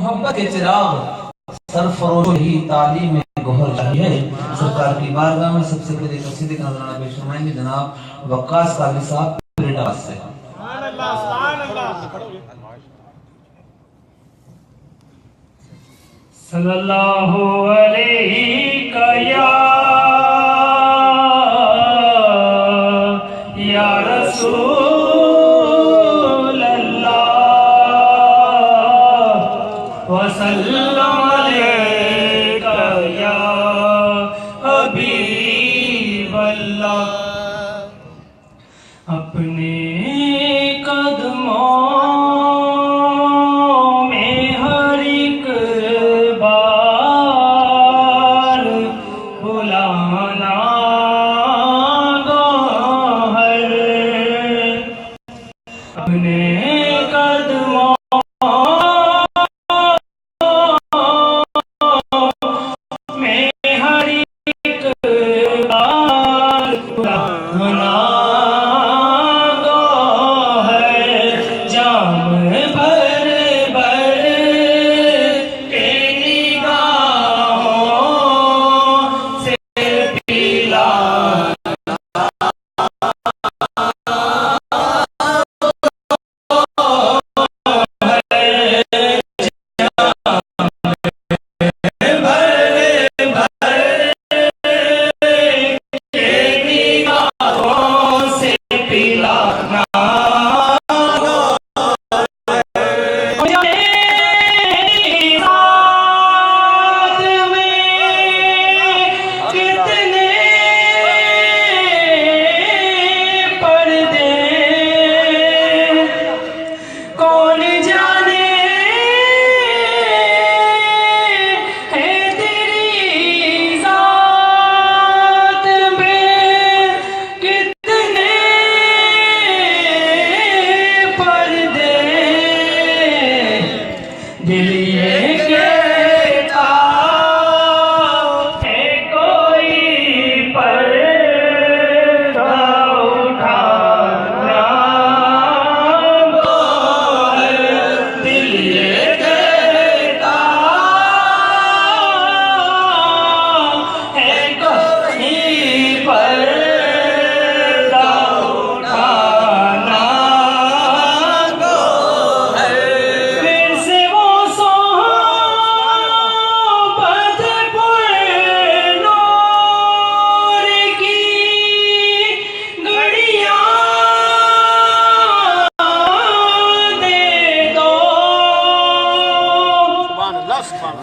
मोहब्बत के चिराग सरफरोश ही तालीम में गोहर चाहिए। सरकार की बारगाह में सबसे पहले कसीदे का नजराना पेश फरमाएंगे जनाब वक्कास काजी साहब प्रेटा से। सल्लल्लाहु अलैहि या रसूल अल्लाह व सल्लम अलैका या हबीब अल्लाह। अपने कदमों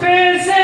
फिर से